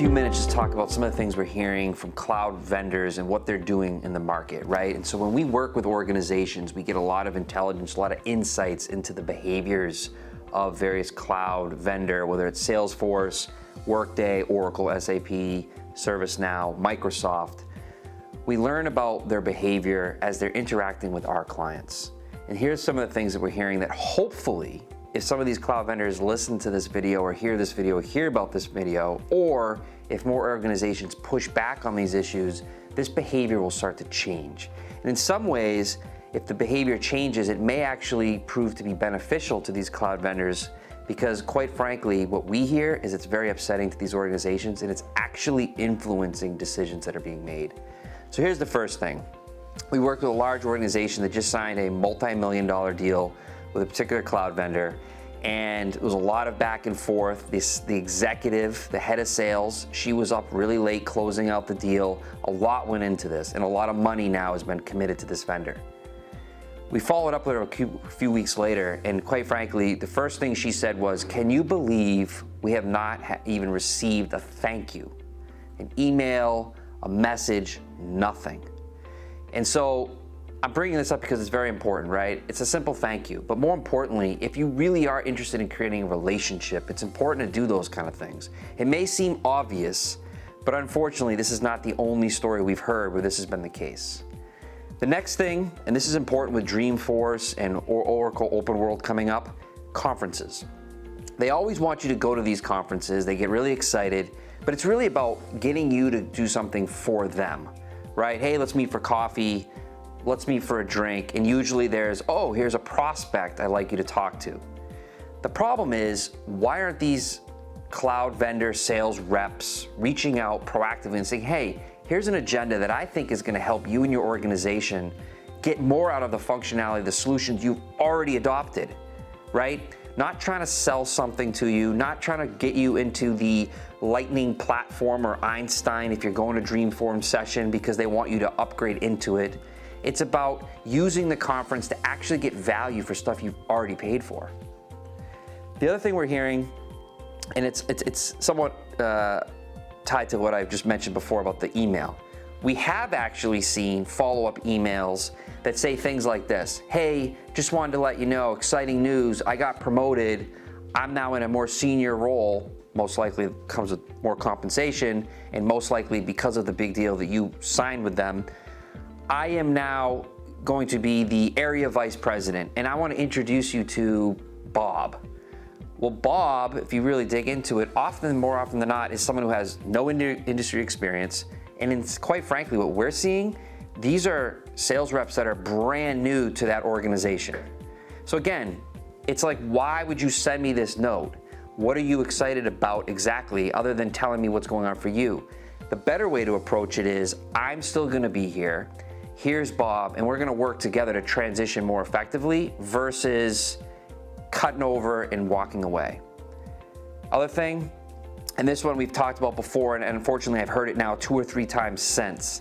few minutes just talk about some of the things we're hearing from cloud vendors and what they're doing in the market, right? And so when we work with organizations, we get a lot of intelligence, a lot of insights into the behaviors of various cloud vendor, whether it's Salesforce, Workday, Oracle, SAP, ServiceNow, Microsoft. We learn about their behavior as they're interacting with our clients. And here's some of the things that we're hearing that hopefully, if some of these cloud vendors listen to this video or hear this video or hear about this video, or if more organizations push back on these issues, this behavior will start to change. And in some ways, if the behavior changes, it may actually prove to be beneficial to these cloud vendors, because quite frankly, what we hear is it's very upsetting to these organizations and it's actually influencing decisions that are being made. So here's the first thing. We worked with a large organization that just signed a multi-million-dollar deal with a particular cloud vendor, and there was a lot of back and forth. The executive, the head of sales, she was up really late closing out the deal. A lot went into this, and a lot of money now has been committed to this vendor. We followed up with her a few weeks later, and quite frankly, the first thing she said was, "Can you believe we have not even received a thank you? An email, a message, nothing." And so I'm bringing this up because it's very important, right? It's a simple thank you, but more importantly, if you really are interested in creating a relationship, it's important to do those kind of things. It may seem obvious, but unfortunately, this is not the only story we've heard where this has been the case. The next thing, and this is important with Dreamforce and Oracle Open World coming up, conferences. They always want you to go to these conferences, they get really excited, but it's really about getting you to do something for them, right? Hey, let's meet for coffee, let's meet for a drink, and usually there's, oh, here's a prospect I'd like you to talk to. The problem is, why aren't these cloud vendor sales reps reaching out proactively and saying, hey, here's an agenda that I think is gonna help you and your organization get more out of the functionality, the solutions you've already adopted, right? Not trying to sell something to you, not trying to get you into the Lightning platform or Einstein if you're going to Dreamforce session because they want you to upgrade into it. It's about using the conference to actually get value for stuff you've already paid for. The other thing we're hearing, and it's somewhat tied to what I've just mentioned before about the email. We have actually seen follow-up emails that say things like this. Hey, just wanted to let you know, exciting news, I got promoted. I'm now in a more senior role. Most likely comes with more compensation, and most likely because of the big deal that you signed with them, I am now going to be the area vice president, and I want to introduce you to Bob. Well, Bob, if you really dig into it, more often than not, is someone who has no industry experience, and it's, quite frankly, what we're seeing, these are sales reps that are brand new to that organization. So again, it's like, why would you send me this note? What are you excited about exactly, other than telling me what's going on for you? The better way to approach it is, I'm still gonna be here. Here's Bob, and we're gonna work together to transition more effectively versus cutting over and walking away. Other thing, and this one we've talked about before, and unfortunately I've heard it now 2 or 3 times since.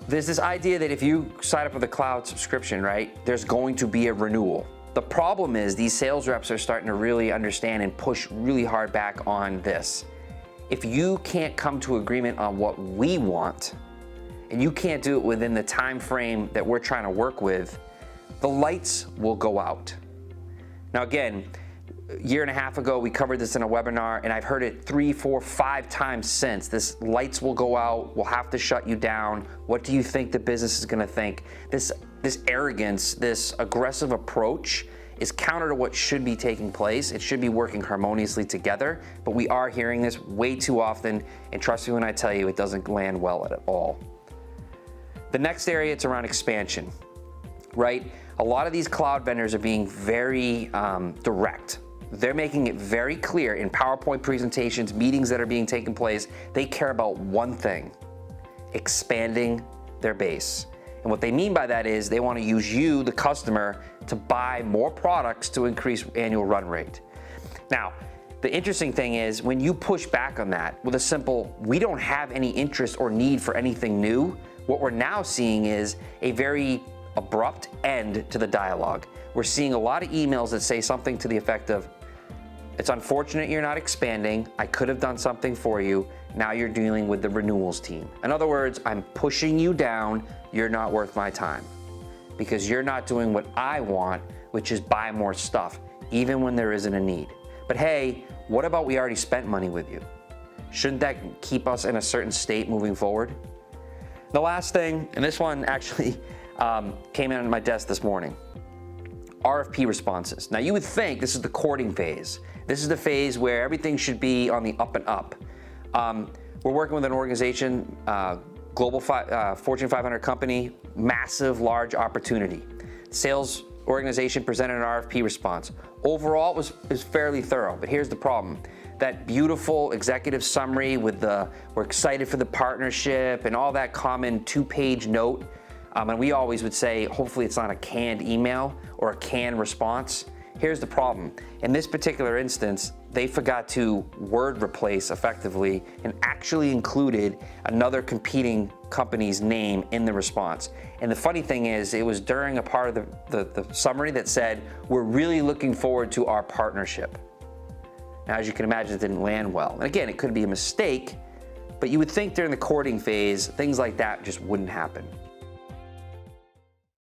There's this idea that if you sign up with a cloud subscription, right, there's going to be a renewal. The problem is these sales reps are starting to really understand and push really hard back on this. If you can't come to agreement on what we want, and you can't do it within the time frame that we're trying to work with, the lights will go out. Now again, a year and a half ago, we covered this in a webinar, and I've heard it 3, 4, 5 times since. This lights will go out, we'll have to shut you down. What do you think the business is gonna think? This arrogance, this aggressive approach is counter to what should be taking place. It should be working harmoniously together, but we are hearing this way too often, and trust me when I tell you, it doesn't land well at all. The next area, it's around expansion, right? A lot of these cloud vendors are being very direct. They're making it very clear in PowerPoint presentations, meetings that are being taken place, they care about one thing: expanding their base. And what they mean by that is they want to use you, the customer, to buy more products to increase annual run rate. Now, the interesting thing is when you push back on that with a simple, we don't have any interest or need for anything new, what we're now seeing is a very abrupt end to the dialogue. We're seeing a lot of emails that say something to the effect of, It's unfortunate you're not expanding. I could have done something for you. Now you're dealing with the renewals team. In other words, I'm pushing you down. You're not worth my time because you're not doing what I want, which is buy more stuff, even when there isn't a need. But hey, what about we already spent money with you? Shouldn't that keep us in a certain state moving forward? The last thing, and this one actually came in on my desk this morning, RFP responses. Now you would think this is the courting phase. This is the phase where everything should be on the up and up. We're working with an organization, global Fortune 500 company, massive, large opportunity. Sales organization presented an RFP response. Overall, it was fairly thorough, but here's the problem. That beautiful executive summary with we're excited for the partnership and all that common 2-page note. And we always would say, hopefully it's not a canned email or a canned response. Here's the problem. In this particular instance, they forgot to word replace effectively and actually included another competing company's name in the response. And the funny thing is, it was during a part of the summary that said, we're really looking forward to our partnership. Now, as you can imagine, it didn't land well. And again, it could be a mistake, but you would think during the courting phase, things like that just wouldn't happen.